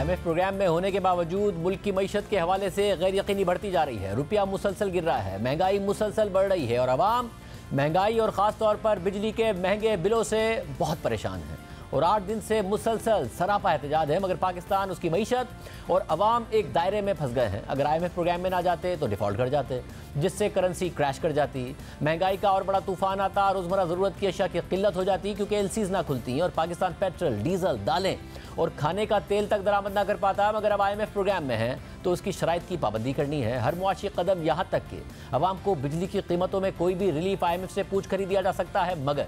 IMF programme में होने के बावजूद मुल्क की मईशत के हवाले से गैर यकीनी बढ़ती जा रही है। रुपया मुसलसल गिर रहा है, महंगाई मुसलसल बढ़ रही है और अवाम महंगाई और ख़ास तौर पर बिजली के महंगे बिलों से बहुत परेशान है और 8 दिन से मुसलसल सरापा एहतजाज है। मगर पाकिस्तान, उसकी मईशत और अवाम एक दायरे में फंस गए हैं। अगर IMF प्रोग्राम में ना जाते तो डिफ़ॉल्ट कर जाते, जिससे करेंसी क्रैश कर जाती, महंगाई का और बड़ा तूफान आता, रोज़मर्रा ज़रूरत की अशिया की किल्लत हो जाती क्योंकि LCs ना खुलती और पाकिस्तान पेट्रोल, डीजल, दालें और खाने का तेल तक दरामद ना कर पाता। मगर अब IMF प्रोग्राम में है तो उसकी शराइत की पाबंदी करनी है। हर मुआशी कदम, यहाँ तक कि अवाम को बिजली की कीमतों में कोई भी रिलीफ IMF से पूछ कर ही दिया जा सकता है, मगर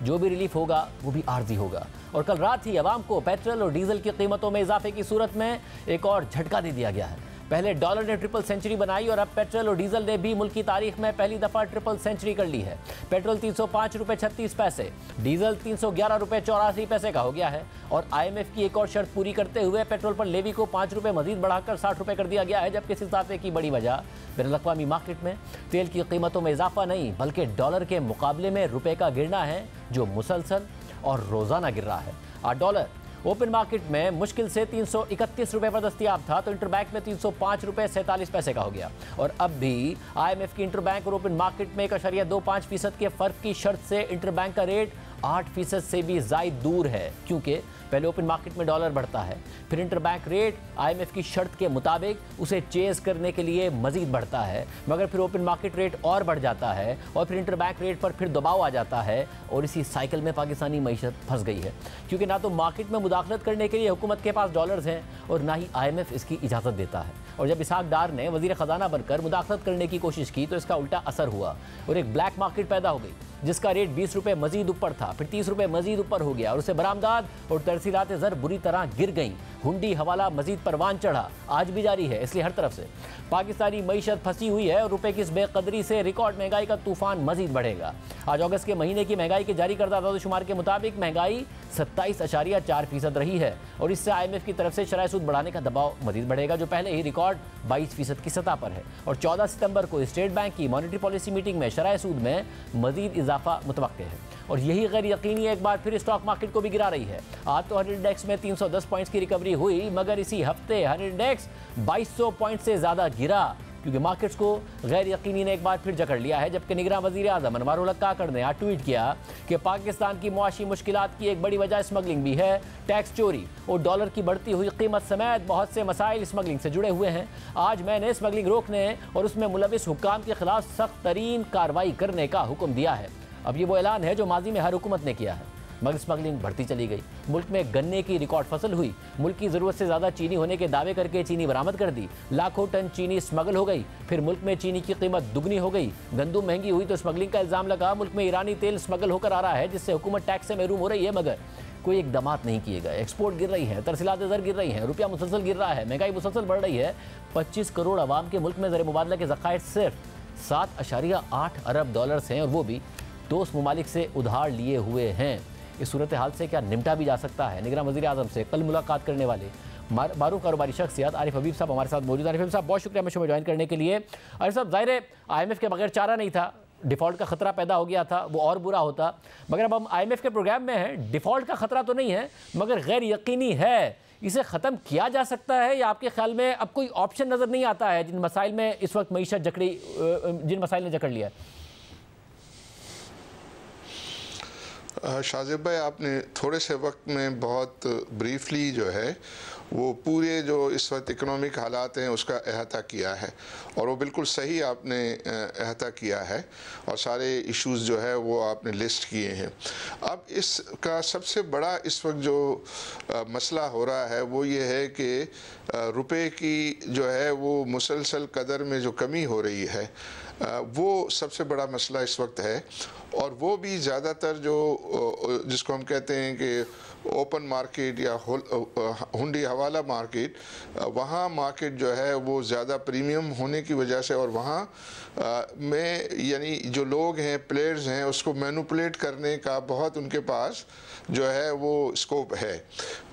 जो भी रिलीफ होगा वो भी आर्जी होगा। और कल रात ही अवाम को पेट्रोल और डीजल की कीमतों में इजाफे की सूरत में एक और झटका दे दिया गया है। पहले डॉलर ने ट्रिपल सेंचुरी बनाई और अब पेट्रोल और डीजल ने भी मुल्क की तारीख में पहली दफा ट्रिपल सेंचुरी कर ली है। पेट्रोल 305 रुपये 36 पैसे, डीजल 311 रुपये 84 पैसे का हो गया है। और IMF की एक और शर्त पूरी करते हुए पेट्रोल पर लेवी को 5 रुपये मजीद बढ़ाकर 60 रुपये कर दिया गया है। जबकि इस इजाफे की बड़ी वजह बैनुल-अक़वामी मार्केट में तेल की कीमतों में इजाफा नहीं बल्कि डॉलर के मुकाबले में रुपये का गिरना है, जो मुसलसल और रोज़ाना गिर रहा है। आज डॉलर ओपन मार्केट में मुश्किल से 331 रुपये पर दस्तयाब था तो इंटरबैंक में 305 रुपये 47 पैसे का हो गया। और अब भी IMF की इंटरबैंक और ओपन मार्केट में 1.25% के फ़र्क की शर्त से इंटरबैंक का रेट 8% से भी ज़ायद दूर है, क्योंकि पहले ओपन मार्केट में डॉलर बढ़ता है, फिर इंटरबैंक रेट IMF की शर्त के मुताबिक उसे चेज़ करने के लिए मजीद बढ़ता है, मगर फिर ओपन मार्केट रेट और बढ़ जाता है और फिर इंटरबैंक रेट पर फिर दबाव आ जाता है। और इसी साइकिल में पाकिस्तानी मईशत फंस गई है, क्योंकि ना तो मार्केट में मुदाखलत करने के लिए हुकूमत के पास डॉलर्स हैं और ना ही IMF इसकी इजाज़त देता है। और जब इसहाक डार ने वज़ीर ख़जाना बनकर मुदाखलत करने की कोशिश की तो इसका उल्टा असर हुआ और एक ब्लैक मार्केट पैदा हो गई, जिसका रेट 20 रुपये मजीद ऊपर था, फिर 30 रुपये मजीद ऊपर हो गया और उससे बरामदात और तरसीलात ज़र बुरी तरह गिर गई। हुंडी हवाला मजीद परवान चढ़ा, आज भी जारी है। इसलिए हर तरफ से पाकिस्तानी मईशत फंसी हुई है और रुपए की इस बेकदरी से रिकॉर्ड महंगाई का तूफान मजीद बढ़ेगा। आज अगस्त के महीने की महंगाई के जारी करदा आदाद-ओ-शुमार के मुताबिक महंगाई 27.4% रही है और इससे IMF की तरफ से शरह सूद बढ़ाने का दबाव मजीद बढ़ेगा, जो पहले ही रिकॉर्ड 22% की सतह पर है। और 14 सितंबर को स्टेट बैंक की मॉनेटरी पॉलिसी मीटिंग में शरह सूद में मजीद इजाफा मुतवक्के है और यही गैर यकीनी एक बार फिर स्टॉक मार्केट को भी गिरा रही है। आज तो हर इंडेक्स में 310 पॉइंट्स की रिकवरी हुई, मगर इसी हफ्ते हर इंडेक्स 2200 पॉइंट से ज़्यादा गिरा, क्योंकि मार्केट्स को गैर यकीनी ने एक बार फिर जकड़ लिया है। जबकि निगरान वज़ीर आज़म अनवारुल हक काकड़ ने आज ट्वीट किया कि पाकिस्तान की मुआशी मुश्किलात की एक बड़ी वजह स्मगलिंग भी है, टैक्स चोरी और डॉलर की बढ़ती हुई कीमत समेत बहुत से मसाइल स्मगलिंग से जुड़े हुए हैं। आज मैंने स्मगलिंग रोकने और उसमें मुलविस हुक्काम के खिलाफ सख्त तरीन कार्रवाई करने का हुक्म दिया है। अब ये वो ऐलान है जो माजी में हर हुकूमत ने किया है, मगर स्मगलिंग बढ़ती चली गई। मुल्क में गन्ने की रिकॉर्ड फसल हुई, मुल्क की ज़रूरत से ज़्यादा चीनी होने के दावे करके चीनी बरामद कर दी, लाखों टन चीनी स्मगल हो गई, फिर मुल्क में चीनी की कीमत दुगनी हो गई, गंदुम महंगी हुई तो स्मगलिंग का इल्ज़ाम लगा। मुल्क में ईरानी तेल स्मगल होकर आ रहा है, जिससे हुकूमत टैक्स से महरूम हो रही है, मगर कोई इकदाम नहीं किए गए। एक्सपोर्ट गिर रही है, तरसीलात ज़र गिर रही हैं, रुपया मुसलसल गिर रहा है, महंगाई मुसलसल बढ़ रही है। 25 करोड़ आवाम के मुल्क में ज़र मुबादला के ज़खायर सिर्फ 7.8 अरब डॉलर्स हैं और वो भी दोस्त ममालिक से उधार लिए हुए हैं। इस सूरत हाल से क्या निपटा भी जा सकता है? निगरान वज़ीर आज़म से कल मुलाकात करने वाले मारूफ कारोबारी शख्सियत आरिफ हबीब साहब हमारे साथ मौजूद। आरिफ हबीब साहब, बहुत शुक्रिया हमें ज्वाइन करने के लिए। आरिफ साहब, ज़ाहिर है IMF के बगैर चारा नहीं था, डिफ़ॉल्ट का ख़तरा पैदा हो गया था, वो और बुरा होता, मगर अब हम IMF के प्रोग्राम में हैं। डिफ़ॉल्ट का ख़तरा तो नहीं है, मगर गैर यकीनी है। इसे ख़त्म किया जा सकता है या आपके ख्याल में अब कोई ऑप्शन नज़र नहीं आता है जिन मसाइल में इस वक्त मईशत जकड़ी, जिन मसाइल ने जकड़ लिया है? शाजिब भाई, आपने थोड़े से वक्त में बहुत ब्रीफली जो है वो पूरे जो इस वक्त इकोनॉमिक हालात हैं उसका अहाता किया है और वो बिल्कुल सही आपने अहाता किया है और सारे इश्यूज़ जो है वो आपने लिस्ट किए हैं। अब इसका सबसे बड़ा इस वक्त जो मसला हो रहा है वो ये है कि रुपए की जो है वो मुसलसल कदर में जो कमी हो रही है वो सबसे बड़ा मसला इस वक्त है। और वो भी ज़्यादातर जो जिसको हम कहते हैं कि ओपन मार्केट या हुंडी हवाला मार्केट, वहाँ मार्केट जो है वो ज़्यादा प्रीमियम होने की वजह से और वहाँ में यानी जो लोग हैं, प्लेयर्स हैं, उसको मैनिपुलेट करने का बहुत उनके पास जो है वो स्कोप है,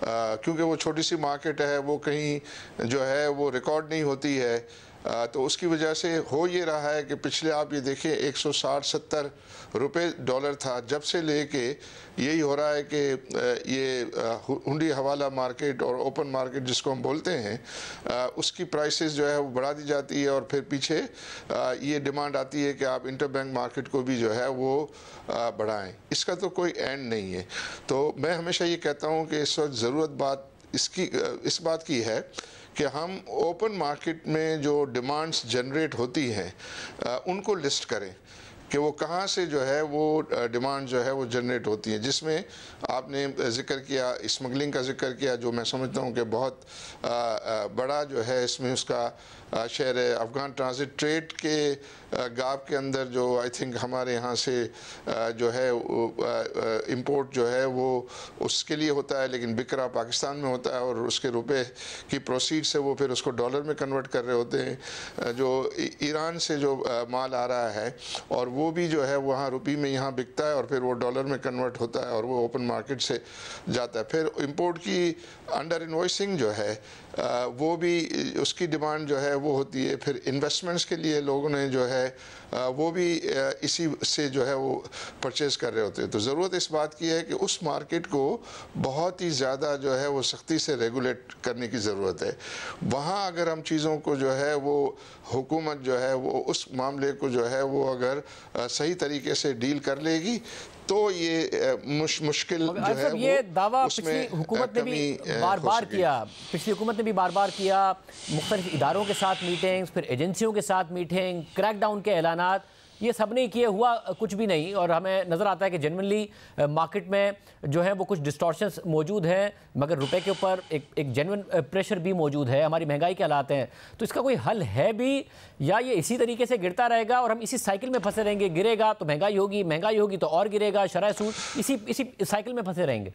क्योंकि वो छोटी सी मार्केट है, वो कहीं जो है वो रिकॉर्ड नहीं होती है। तो उसकी वजह से हो ये रहा है कि पिछले आप ये देखें 160-70 रुपये डॉलर था, जब से लेके यही हो रहा है कि ये हुंडी हवाला मार्केट और ओपन मार्केट जिसको हम बोलते हैं, उसकी प्राइसेस जो है वो बढ़ा दी जाती है और फिर पीछे ये डिमांड आती है कि आप इंटरबैंक मार्केट को भी जो है वो बढ़ाएं। इसका तो कोई एंड नहीं है। तो मैं हमेशा ये कहता हूँ कि इस वक्त ज़रूरत बात इस बात की है कि हम ओपन मार्केट में जो डिमांड्स जनरेट होती हैं उनको लिस्ट करें कि वो कहाँ से जो है वो डिमांड जो है वो जनरेट होती है, जिसमें आपने ज़िक्र किया स्मगलिंग का ज़िक्र किया, जो मैं समझता हूँ कि बहुत बड़ा जो है इसमें उसका शेयर है। अफ़गान ट्रांजिट ट्रेड के गाप के अंदर जो आई थिंक हमारे यहाँ से जो है इंपोर्ट जो है वो उसके लिए होता है, लेकिन बिकरा पाकिस्तान में होता है और उसके रुपए की प्रोसीड से वो फिर उसको डॉलर में कन्वर्ट कर रहे होते हैं। जो ईरान से जो माल आ रहा है और वो भी जो है वहाँ रुपये में यहाँ बिकता है और फिर वो डॉलर में कन्वर्ट होता है और वो ओपन मार्केट से जाता है। फिर इंपोर्ट की अंडर इन्वॉइसिंग जो है वो भी उसकी डिमांड जो है वो होती है। फिर इन्वेस्टमेंट्स के लिए लोगों ने जो है वो भी इसी से जो है वो परचेज़ कर रहे होते हैं। तो ज़रूरत इस बात की है कि उस मार्केट को बहुत ही ज़्यादा जो है वो सख्ती से रेगुलेट करने की ज़रूरत है। वहाँ अगर हम चीज़ों को जो है वो हुकूमत जो है वो उस मामले को जो है वो अगर सही तरीके से डील कर लेगी तो ये मुश्किल जो है ये दावा पिछली हुकूमत ने भी बार-बार किया, पिछली हुकूमत ने भी बार-बार किया, मुख्तलिफ इदारों के साथ मीटिंग्स, फिर एजेंसियों के साथ मीटिंग, क्रैकडाउन के ऐलानात, ये सब नहीं किए, हुआ कुछ भी नहीं। और हमें नज़र आता है कि जेन्युइनली मार्केट में जो है वो कुछ डिस्टॉर्शंस मौजूद हैं, मगर रुपए के ऊपर एक जेन्युइन प्रेशर भी मौजूद है, हमारी महंगाई के हालात हैं। तो इसका कोई हल है भी, या ये इसी तरीके से गिरता रहेगा और हम इसी साइकिल में फंसे रहेंगे? गिरेगा तो महंगाई होगी तो और गिरेगा, शरह सूद, इसी साइकिल में फंसे रहेंगे।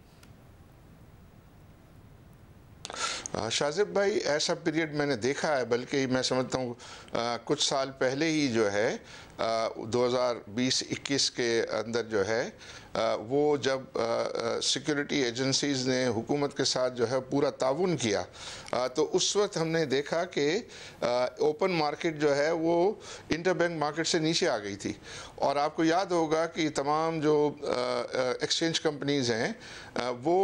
शाजिब भाई, ऐसा पीरियड मैंने देखा है, बल्कि मैं समझता हूँ कुछ साल पहले ही जो है 2020-21 के अंदर जो है वो जब सिक्योरिटी एजेंसीज़ ने हुकूमत के साथ जो है पूरा ताउन किया, तो उस वक्त हमने देखा कि ओपन मार्केट जो है वो इंटरबैंक मार्केट से नीचे आ गई थी। और आपको याद होगा कि तमाम जो एक्सचेंज कंपनीज़ हैं वो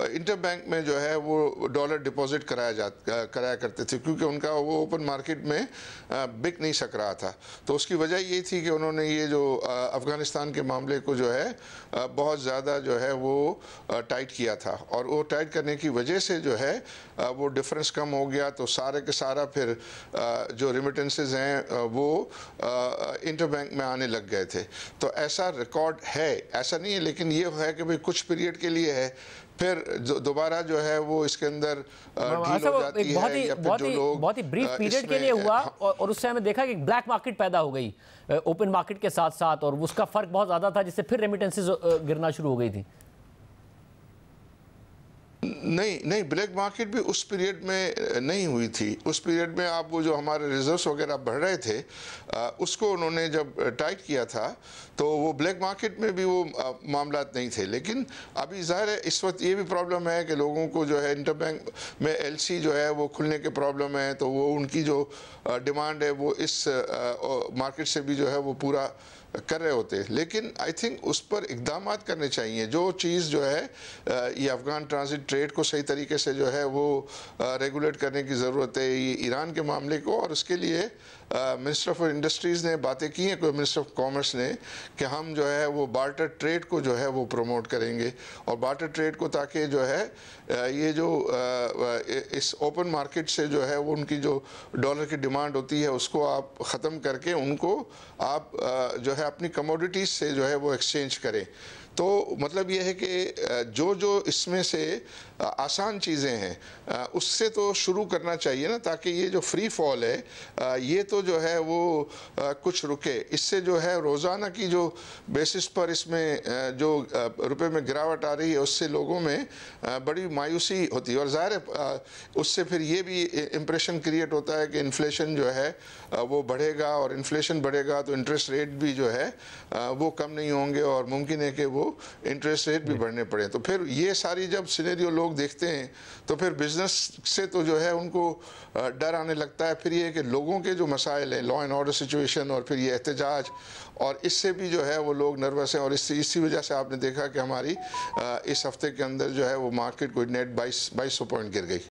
इंटरबैंक में जो है वो डॉलर डिपॉजिट कराया करते थे, क्योंकि उनका वो ओपन मार्केट में बिक नहीं सक रहा था। तो उसकी वजह ये थी कि उन्होंने ये जो अफ़गानिस्तान के मामले को जो है बहुत ज़्यादा जो है वो टाइट किया था, और वो टाइट करने की वजह से जो है वो डिफरेंस कम हो गया। तो सारे के सारा फिर जो रेमिटेंसेस हैं वो इंटरबैंक में आने लग गए थे। तो ऐसा रिकॉर्ड है, ऐसा नहीं है, लेकिन ये है कि भाई कुछ पीरियड के लिए है, फिर दोबारा जो है वो इसके अंदर ढील हो जाती है, या फिर जो लोग बहुत ही ब्रीफ पीरियड के लिए हुआ और उससे हमें देखा कि ब्लैक मार्केट पैदा हो गई ओपन मार्केट के साथ साथ, और उसका फर्क बहुत ज़्यादा था, जिससे फिर रेमिटेंसेस गिरना शुरू हो गई थी। नहीं, ब्लैक मार्केट भी उस पीरियड में नहीं हुई थी। उस पीरियड में आप वो जो हमारे रिजर्व्स वगैरह बढ़ रहे थे उसको उन्होंने जब टाइट किया था तो वो ब्लैक मार्केट में भी वो मामलात नहीं थे। लेकिन अभी ज़ाहिर है इस वक्त ये भी प्रॉब्लम है कि लोगों को जो है इंटरबैंक में एलसी जो है वो खुलने के प्रॉब्लम है, तो वो उनकी जो डिमांड है वो इस मार्केट से भी जो है वो पूरा कर रहे होते। लेकिन आई थिंक उस पर इक़दाम करने चाहिए। जो चीज़ जो है ये अफ़गान ट्रांजिट ट्रेड को सही तरीके से जो है वो रेगुलेट करने की ज़रूरत है, ये ईरान के मामले को। और उसके लिए मिनिस्टर ऑफ इंडस्ट्रीज़ ने बातें की हैं, कोई मिनिस्टर ऑफ कॉमर्स ने, कि हम जो है वो बार्टर ट्रेड को जो है वो प्रमोट करेंगे, और बार्टर ट्रेड को ताकि जो है ये जो इस ओपन मार्केट से जो है वो उनकी जो डॉलर की डिमांड होती है उसको आप ख़त्म करके उनको आप जो है अपनी कमोडिटीज़ से जो है वो एक्सचेंज करें। तो मतलब ये है कि जो इसमें से आसान चीज़ें हैं उससे तो शुरू करना चाहिए ना, ताकि ये जो फ्री फॉल है ये तो जो है वो कुछ रुके। इससे जो है रोज़ाना की जो बेसिस पर इसमें जो रुपए में गिरावट आ रही है उससे लोगों में बड़ी मायूसी होती है, और ज़ाहिर है उससे फिर ये भी इम्प्रेशन क्रिएट होता है कि इन्फ्लेशन जो है वो बढ़ेगा, और इन्फ्लेशन बढ़ेगा तो इंटरेस्ट रेट भी जो है वो कम नहीं होंगे, और मुमकिन है कि वो इंटरेस्ट रेट भी बढ़ने पड़े। तो फिर ये सारी जब सिनेरियो लोग देखते हैं तो फिर बिजनेस से तो जो है उनको डर आने लगता है। फिर ये कि लोगों के जो मसाइल हैं, लॉ एंड ऑर्डर सिचुएशन और फिर ये एहतजाज, और इससे भी जो है वो लोग नर्वस हैं। और इसी वजह से आपने देखा कि हमारी इस हफ्ते के अंदर जो है वो मार्केट कोई नेट 2200 पॉइंट गिर गई।